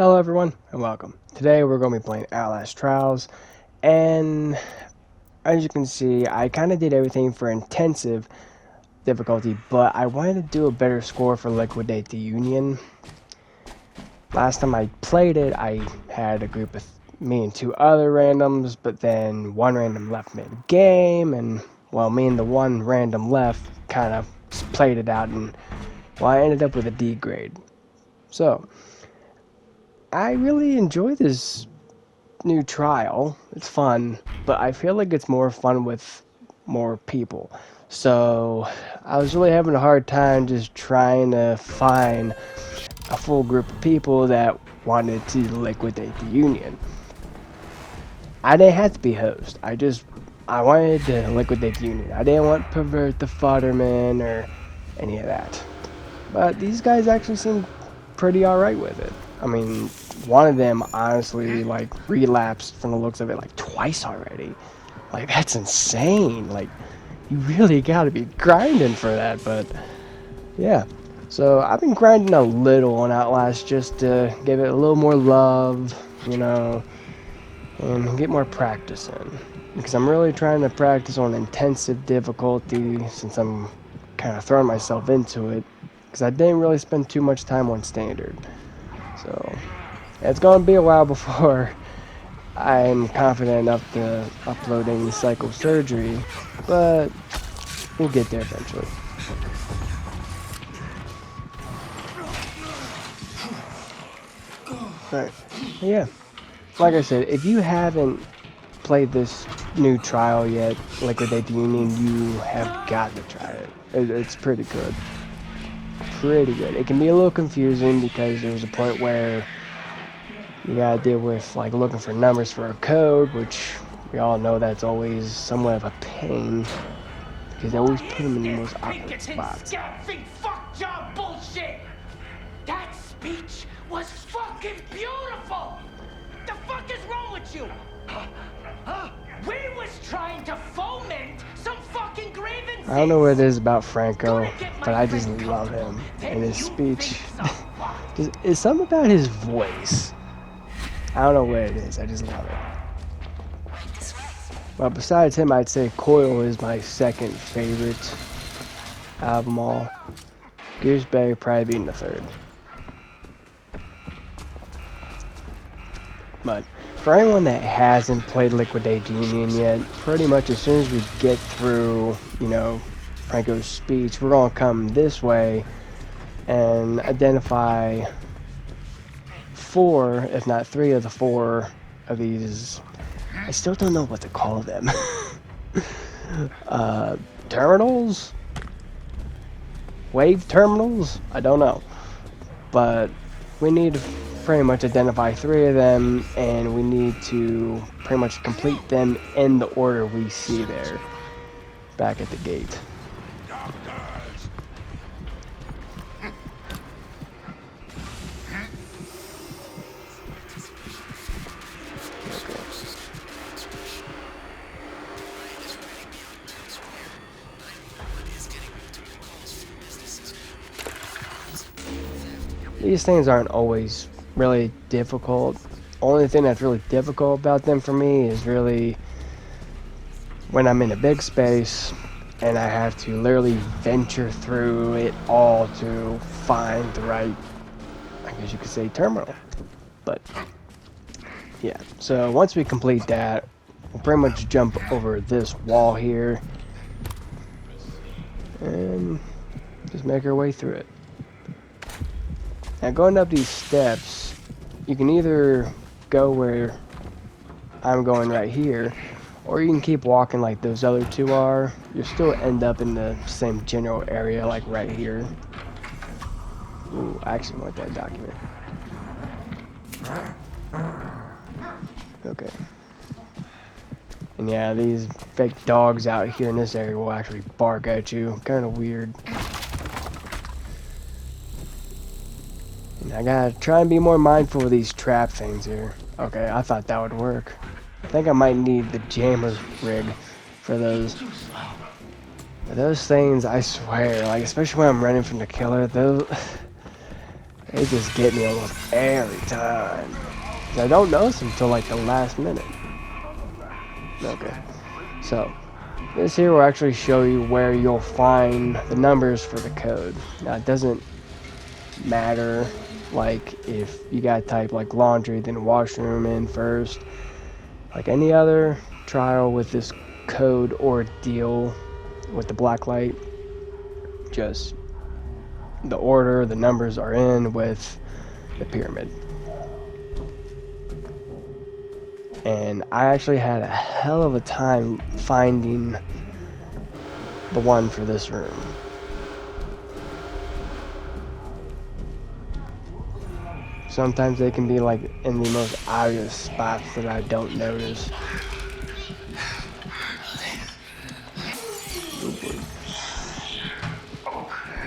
Hello everyone and welcome. Today we're going to be playing Outlast Trials, and as you can see I kind of did everything for intensive difficulty, but I wanted to do a better score for Liquidate the Union. Last time I played it I had a group of me and two other randoms, but then one random left mid-game, and well, me and the one random left kind of played it out, and well, I ended up with a D grade. So I really enjoy this new trial. It's fun, but I feel like it's more fun with more people. So I was really having a hard time just trying to find a full group of people that wanted to liquidate the Union. I didn't have to be host. I wanted to liquidate the Union. I didn't want to pervert the Futterman or any of that. But these guys actually seem pretty alright with it. I mean, one of them honestly like relapsed from the looks of it like twice already. Like, that's insane. Like, you really gotta be grinding for that. But yeah, so I've been grinding a little on Outlast just to give it a little more love, you know, and get more practice in, because I'm really trying to practice on intensive difficulty since I'm kind of throwing myself into it, because I didn't really spend too much time on standard. So it's going to be a while before I'm confident enough to upload any psychosurgery, but we'll get there eventually. Alright, yeah. Like I said, if you haven't played this new trial yet, Liquidate the Union, you have got to try it. It's pretty good. Pretty good. It can be a little confusing because there's a point where you gotta deal with like looking for numbers for a code, which we all know that's always somewhat of a pain because they always put them in the most awkward spots. Fuck job bullshit. That speech was fucking beautiful. The fuck is wrong with you? We was trying to foment some fucking grievances. I don't know what it is about Franco, but I just love him and his speech. It's something about his voice. I don't know what it is, I just love it. But besides him, I'd say Coil is my second favorite out of them all. Gooseberry probably being the third. But for anyone that hasn't played Liquidate the Union yet, pretty much as soon as we get through, you know, Franco's speech, we're gonna come this way and identify 4, if not 3 of the 4 of these. I still don't know what to call them. Terminals? Wave terminals? I don't know. But we need to pretty much identify 3 of them, and we need to pretty much complete them in the order we see there back at the gate. These things aren't always really difficult. Only thing that's really difficult about them for me is really when I'm in a big space and I have to literally venture through it all to find the right, I guess you could say, terminal. But yeah, so once we complete that, we'll pretty much jump over this wall here and just make our way through it. Now, going up these steps, you can either go where I'm going right here, or you can keep walking like those other 2 are. You'll still end up in the same general area, like right here. Ooh, I actually want that document. Okay. And yeah, these fake dogs out here in this area will actually bark at you. Kind of weird. I gotta try and be more mindful of these trap things here. Okay, I thought that would work. I think I might need the jammer rig for those. But those things, I swear, like especially when I'm running from the killer, those They just get me almost every time. I don't notice them until like the last minute. Okay, so this here will actually show you where you'll find the numbers for the code. Now it doesn't matter like if you gotta type like laundry then washroom in first. Like any other trial with this code or deal with the black light, just the order the numbers are in with the pyramid. And I actually had a hell of a time finding the one for this room. Sometimes they can be like in the most obvious spots that I don't notice.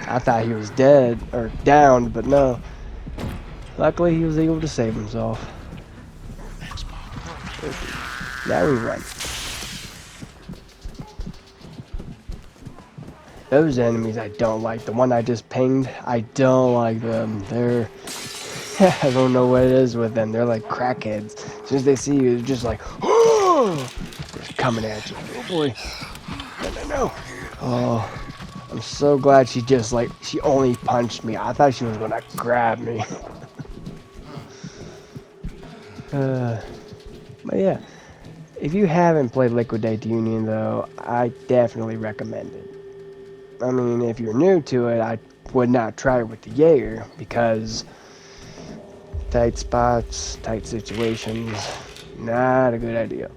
I thought he was dead or downed, but no. Luckily he was able to save himself. Now we run. Those enemies I don't like. The one I just pinged, I don't like them. They're... I don't know what it is with them. They're like crackheads. As soon as they see you, they're just like, oh! Just coming at you. Oh boy. No. Oh, I'm so glad she just like, she only punched me. I thought she was gonna grab me. But yeah. If you haven't played Liquidate the Union though, I definitely recommend it. I mean, if you're new to it, I would not try it with the Jaeger because tight spots, tight situations, not a good idea.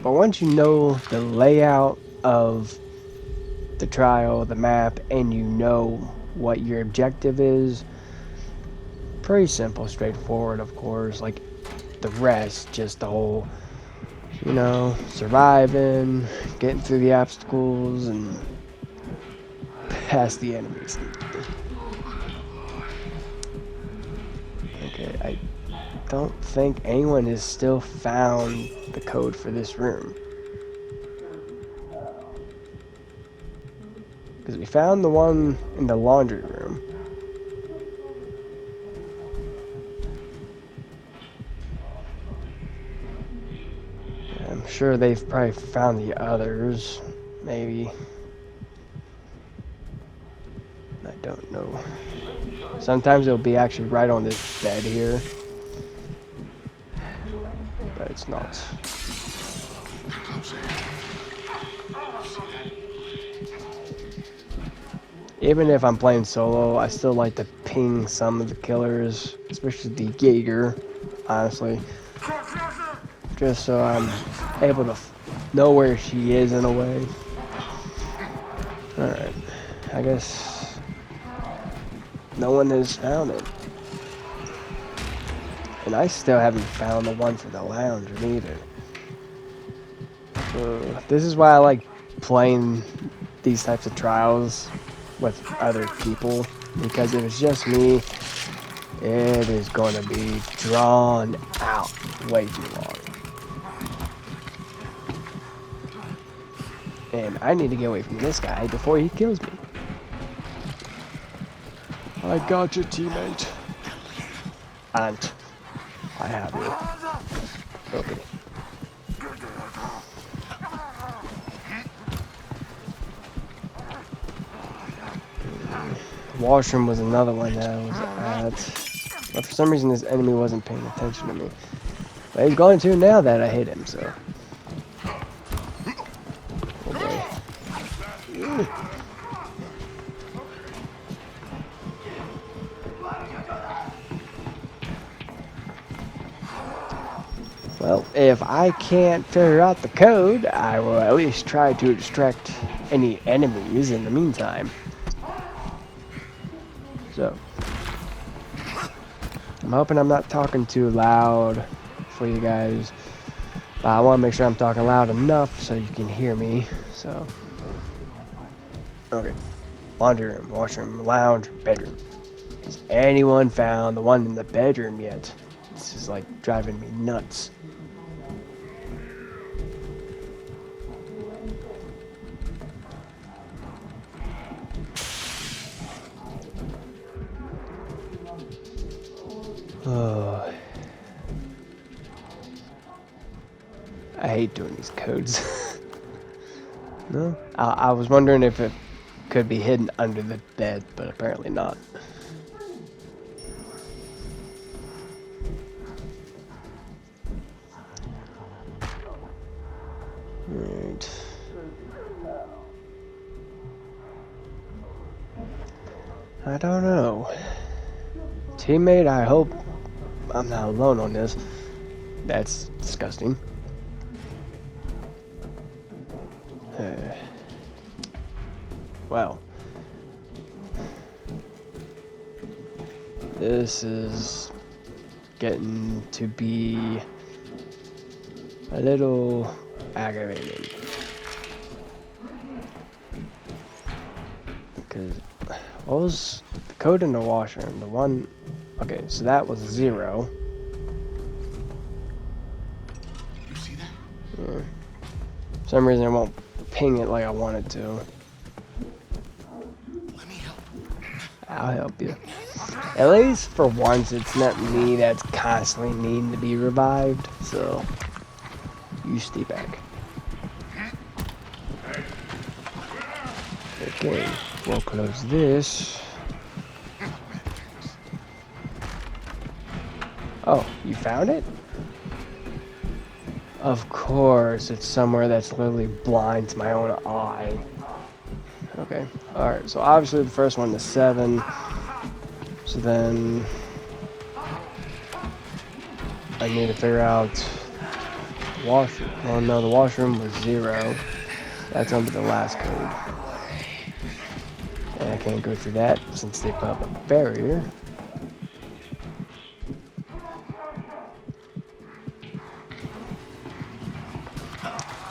But once you know the layout of the trial, the map, and you know what your objective is, pretty simple, straightforward, of course. Like the rest, just the whole, you know, surviving, getting through the obstacles, and past the enemies. Okay, I don't think anyone has still found the code for this room. Because we found the one in the laundry room. I'm sure they've probably found the others, maybe. I don't know. Sometimes it'll be actually right on this bed here. But it's not. Even if I'm playing solo, I still like to ping some of the killers, especially the Jaeger, honestly. Just so I'm able to know where she is in a way. Alright, I guess no one has found it. And I still haven't found the one for the lounge either. This is why I like playing these types of trials with other people, because if it's just me, it is going to be drawn out way too long. And I need to get away from this guy before he kills me. I got you, teammate. And I have you. Okay. Washroom was another one that I was at. But for some reason this enemy wasn't paying attention to me. But he's going to now that I hit him, so. Okay. Well, if I can't figure out the code, I will at least try to distract any enemies in the meantime. So, I'm hoping I'm not talking too loud for you guys. But I want to make sure I'm talking loud enough so you can hear me. So, okay. Laundry room, washroom, lounge, bedroom. Has anyone found the one in the bedroom yet? This is like driving me nuts. Oh, I hate doing these codes. No, I was wondering if it could be hidden under the bed, but apparently not. Right. I don't know. Teammate, I hope I'm not alone on this. That's disgusting. Well. This is getting to be a little aggravating. Because what was the code in the washroom? The one... Okay, so that was 0. You see that? Yeah. For some reason I won't ping it like I want it to. Let me help. I'll help you. At least for once it's not me that's constantly needing to be revived, so you stay back. Okay, we'll close this. Oh, you found it? Of course, it's somewhere that's literally blind to my own eye. Okay, alright, so obviously the first one is 7. So then I need to figure out the washroom. Well, no, the washroom was 0. That's gonna be the last code. And I can't go through that since they put up a barrier.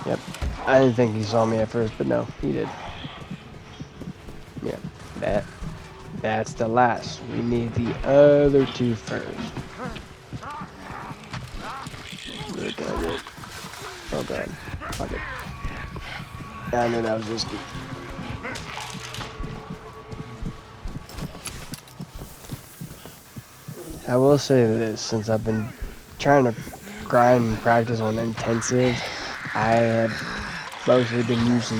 Yep. I didn't think he saw me at first, but no, he did. Yeah, that's the last. We need the other 2 first. Where can I get? Oh god. Fuck it. I knew that was risky. I will say this, since I've been trying to grind and practice on intensive, I have mostly been using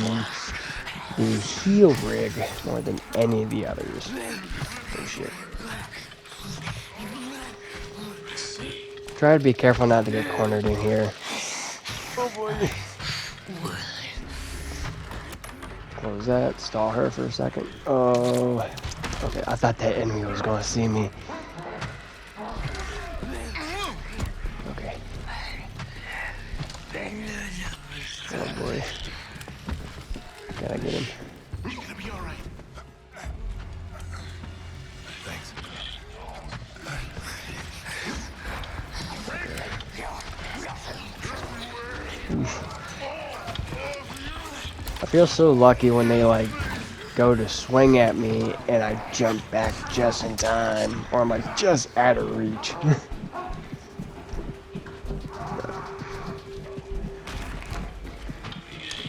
the heal rig more than any of the others. Oh shit. Try to be careful not to get cornered in here. Oh boy. Close that, stall her for a second. Oh, okay, I thought that enemy was gonna see me. Okay. Oh boy. Gotta get him. You're gonna be alright. Thanks. I feel so lucky when they like go to swing at me and I jump back just in time, or I'm like just out of reach.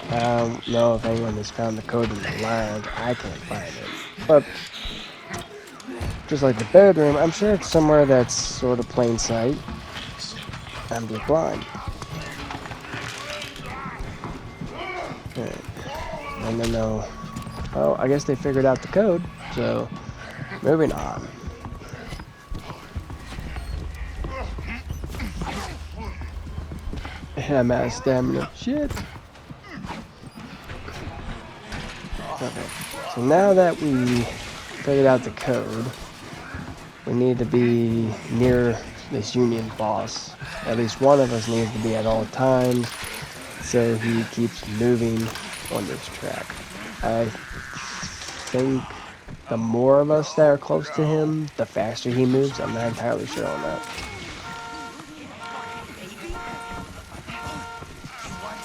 I don't know if anyone has found the code in the lounge. I can't find it. But just like the bedroom, I'm sure it's somewhere that's sort of plain sight. I'm just blind. And then oh, I guess they figured out the code, so moving on. And I'm out of stamina. Shit. Okay, so now that we figured out the code, we need to be near this Union boss. At least one of us needs to be at all times, so he keeps moving on this track. I think the more of us that are close to him, the faster he moves. I'm not entirely sure on that.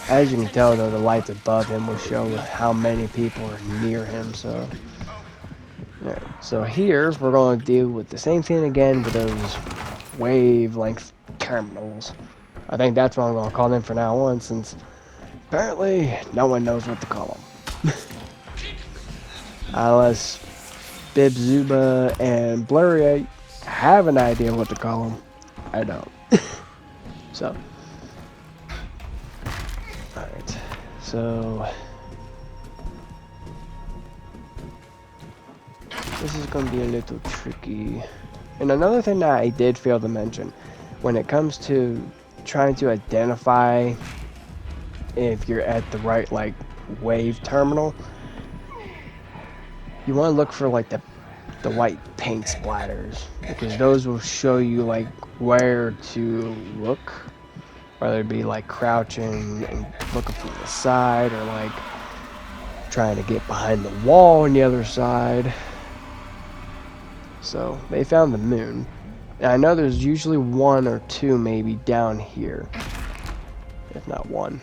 As you can tell though, the lights above him will show how many people are near him, so... Yeah. So here, we're going to deal with the same thing again with those wavelength terminals. I think that's what I'm going to call them from now on, since apparently no one knows what to call them. Unless Bib Zuba and Blurry have an idea what to call them. I don't. So, alright. So, this is going to be a little tricky. And another thing that I did fail to mention, when it comes to trying to identify if you're at the right, like, wave terminal, you want to look for, like, the white paint splatters, because those will show you, like, where to look, whether it be, like, crouching and looking from the side, or, like, trying to get behind the wall on the other side. So, they found the moon. And I know there's usually one or two maybe down here, if not one.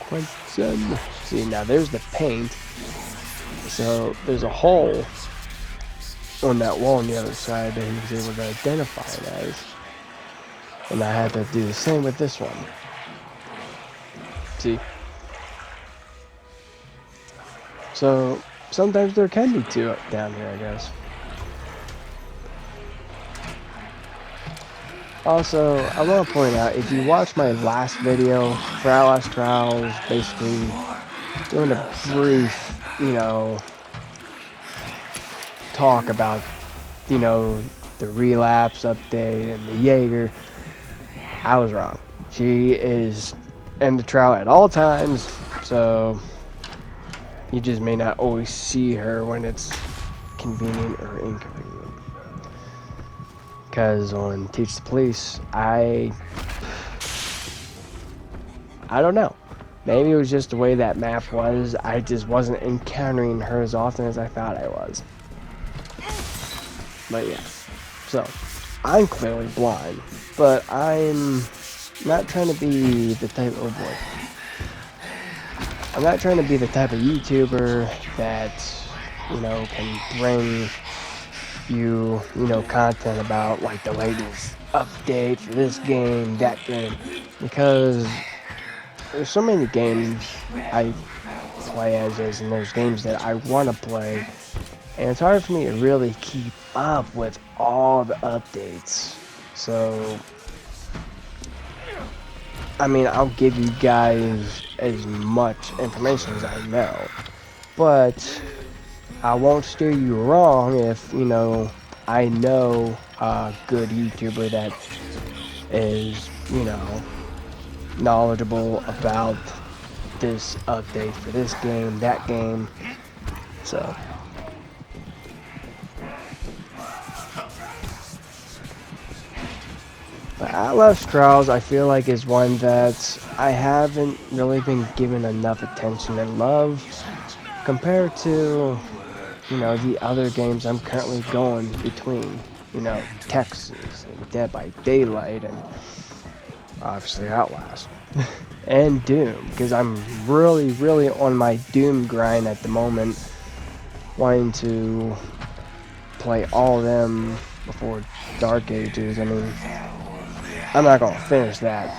Quentin. See, now there's the paint. So there's a hole on that wall on the other side that he was able to identify it as. And I had to do the same with this one. See? So sometimes there can be two down here, I guess. Also, I want to point out, if you watch my last video for Outlast Trials, basically doing a brief, you know, talk about, you know, the relapse update and the Jaeger, I was wrong. She is in the trial at all times, so you just may not always see her when it's convenient or inconvenient. Because on Teach the Police, I don't know. Maybe it was just the way that map was. I just wasn't encountering her as often as I thought I was. But yeah. So, I'm clearly blind. But I'm not trying to be the type of... Oh boy. I'm not trying to be the type of YouTuber that, you know, can bring you know, content about like the latest update for this game, that game, because there's so many games I play as, and there's games that I want to play, and it's hard for me to really keep up with all the updates. So, I mean, I'll give you guys as much information as I know, but I won't steer you wrong if, you know, I know a good YouTuber that is, you know, knowledgeable about this update for this game, that game. So, but Outlast Trials, I feel like, is one that I haven't really been given enough attention and love compared to, you know, the other games I'm currently going between, you know, Texas and Dead by Daylight and obviously Outlast and Doom, because I'm really on my Doom grind at the moment, wanting to play all of them before Dark Ages. I mean, I'm not going to finish that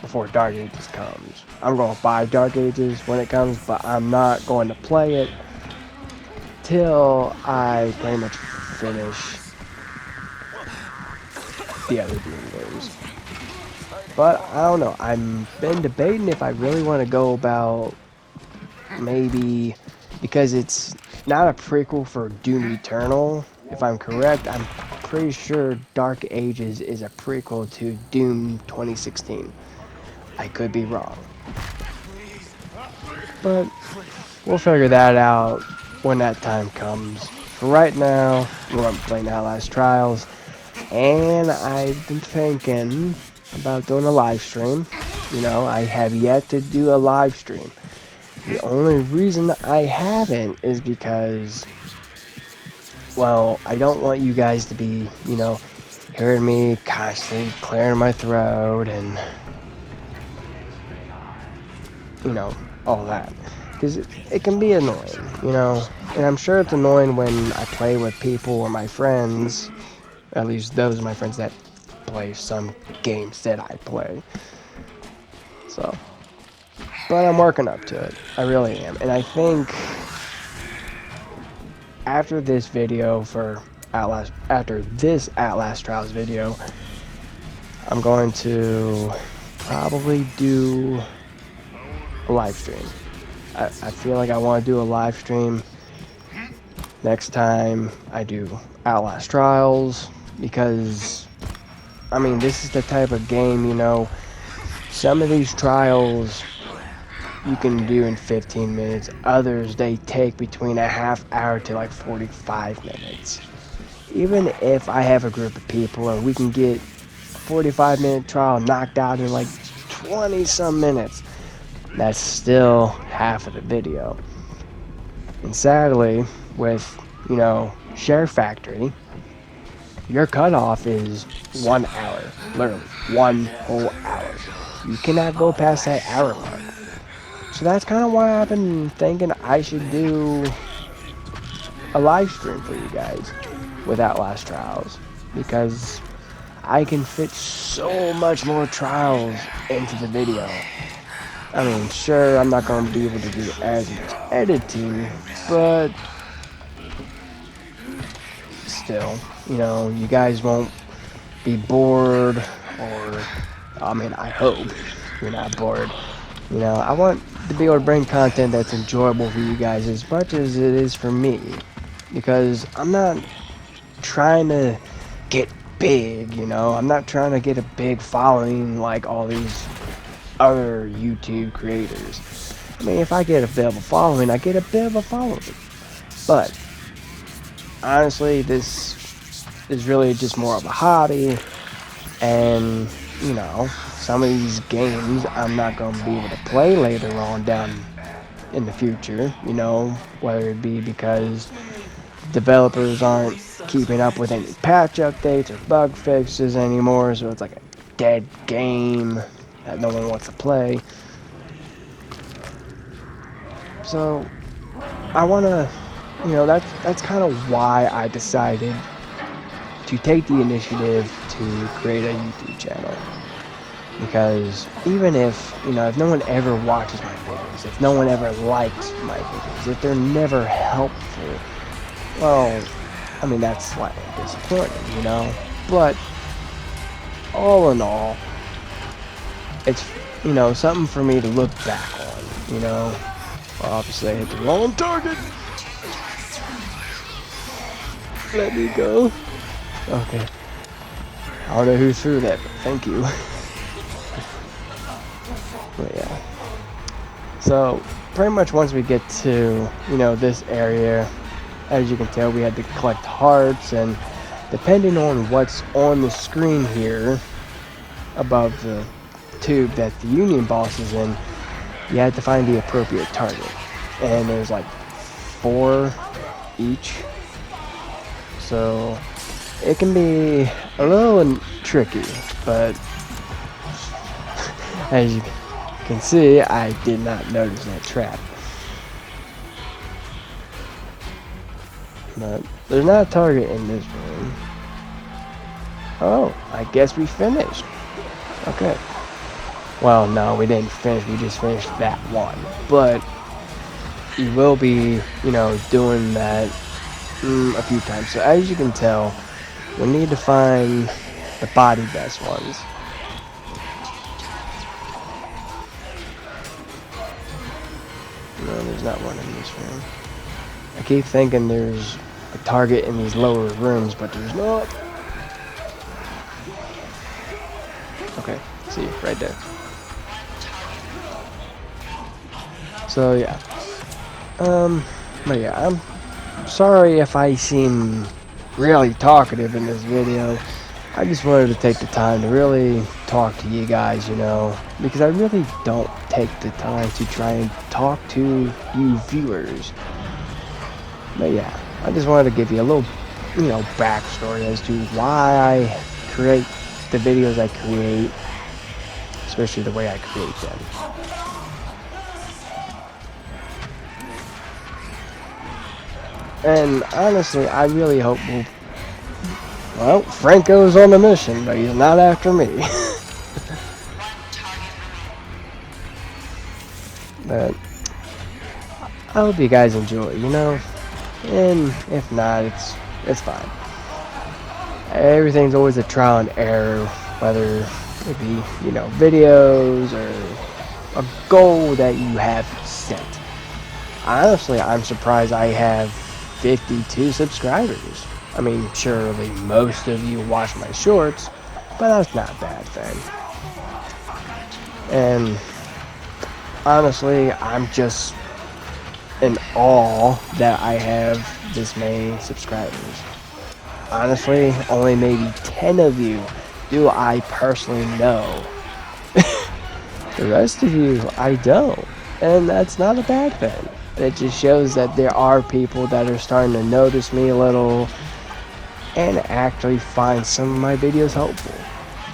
before Dark Ages comes. I'm going to buy Dark Ages when it comes, but I'm not going to play it till I pretty much finish the other Doom games. But I don't know, I've been debating if I really want to go about, maybe, because it's not a prequel for Doom Eternal, if I'm correct. I'm pretty sure Dark Ages is a prequel to Doom 2016. I could be wrong, but we'll figure that out when that time comes. For right now, we're playing Outlast Trials, and I've been thinking about doing a live stream. You know, I have yet to do a live stream. The only reason I haven't is because, well, I don't want you guys to be, you know, hearing me constantly clearing my throat and, you know, all that. Because it can be annoying, you know, and I'm sure it's annoying when I play with people or my friends, at least those are my friends that play some games that I play. So, but I'm working up to it. I really am. And I think after this video for Outlast, after this Outlast Trials video, I'm going to probably do a live stream. I feel like I want to do a live stream next time I do Outlast Trials, because I mean, this is the type of game, you know, some of these trials you can do in 15 minutes, others they take between a half hour to like 45 minutes. Even if I have a group of people and we can get a 45-minute trial knocked out in like 20 some minutes, that's still half of the video. And sadly, with, you know, Share Factory, your cutoff is 1 hour. Literally, 1 whole hour. You cannot go past that hour mark. So that's kind of why I've been thinking I should do a live stream for you guys with Outlast Trials, because I can fit so much more trials into the video. I mean, sure, I'm not going to be able to do as much editing, but still, you know, you guys won't be bored, or, I mean, I hope you're not bored. You know, I want to be able to bring content that's enjoyable for you guys as much as it is for me, because I'm not trying to get big, you know, I'm not trying to get a big following like all these other YouTube creators. I mean, if I get a bit of a following, I get a bit of a following. But honestly, this is really just more of a hobby, and you know, some of these games I'm not going to be able to play later on down in the future, you know, whether it be because developers aren't keeping up with any patch updates or bug fixes anymore, so it's like a dead game that no one wants to play. So I want to, you know, that's kind of why I decided to take the initiative to create a YouTube channel. Because even if, you know, if no one ever watches my videos, if no one ever likes my videos, if they're never helpful, well, I mean, that's slightly disappointing, you know? But all in all, it's, you know, something for me to look back on, you know? Well, obviously I hit the wrong target. Let me go. Okay. I don't know who threw that, but thank you. But yeah. So, pretty much once we get to, you know, this area, as you can tell, we had to collect hearts, and depending on what's on the screen here above the tube that the Union boss is in, you had to find the appropriate target. And there's like 4 each. So it can be a little tricky, but as you can see, I did not notice that trap. But there's not a target in this room. Oh, I guess we finished. Okay. Well, no, we didn't finish. We just finished that one. But you will be, you know, doing that a few times. So as you can tell, we need to find the body best ones. No, there's not one in this room. I keep thinking there's a target in these lower rooms, but there's not. Okay, see, right there. So yeah. But yeah, I'm sorry if I seem really talkative in this video. I just wanted to take the time to really talk to you guys, you know, because I really don't take the time to try and talk to you viewers. But yeah, I just wanted to give you a little, you know, backstory as to why I create the videos I create, especially the way I create them. And honestly, I really hope well, Franco's on the mission, but he's not after me. But I hope you guys enjoy, you know. And if not, it's fine. Everything's always a trial and error, whether it be, you know, videos or a goal that you have set. Honestly, I'm surprised I have 52 subscribers. I mean, surely most of you watch my shorts, but that's not a bad thing. And honestly, I'm just in awe that I have this many subscribers. Honestly, only maybe 10 of you do I personally know. The rest of you, I don't. And that's not a bad thing. It just shows that there are people that are starting to notice me a little and actually find some of my videos helpful.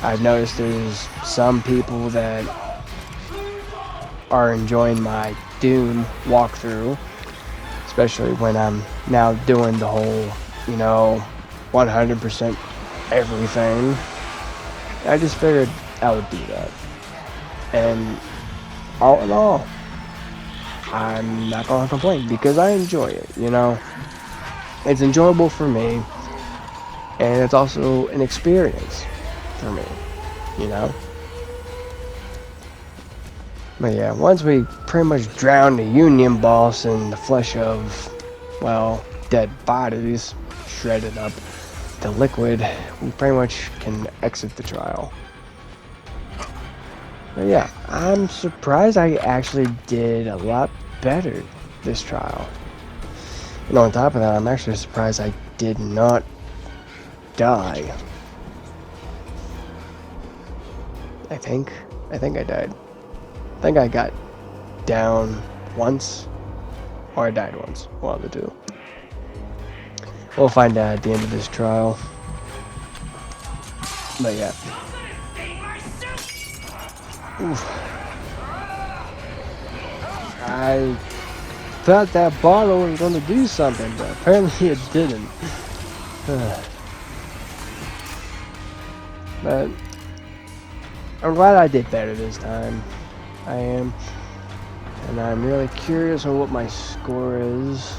I've noticed there's some people that are enjoying my Dune walkthrough, especially when I'm now doing the whole, you know, 100% everything. I just figured I would do that. And all in all, I'm not gonna complain because I enjoy it, you know. It's enjoyable for me, and it's also an experience for me, you know. But yeah, once we pretty much drown the Union boss in the flesh of, well, dead bodies, shredded up, the liquid, we pretty much can exit the trial. But yeah, I'm surprised I actually did a lot better this trial. And on top of that, I'm actually surprised I did not die. I think I died. I think I got down once, or I died once. One of the two. We'll find out at the end of this trial. But yeah. Oof. I thought that bottle was going to do something, but apparently it didn't. But I'm glad I did better this time. I am. And I'm really curious on what my score is.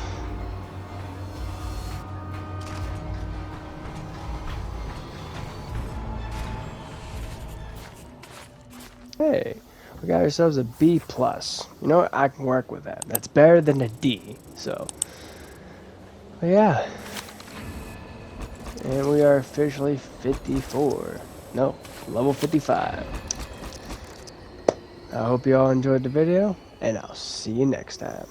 Hey, we got ourselves a B+. You know what? I can work with that. That's better than a D. So, but yeah. And we are officially 54. No, level 55. I hope you all enjoyed the video, and I'll see you next time.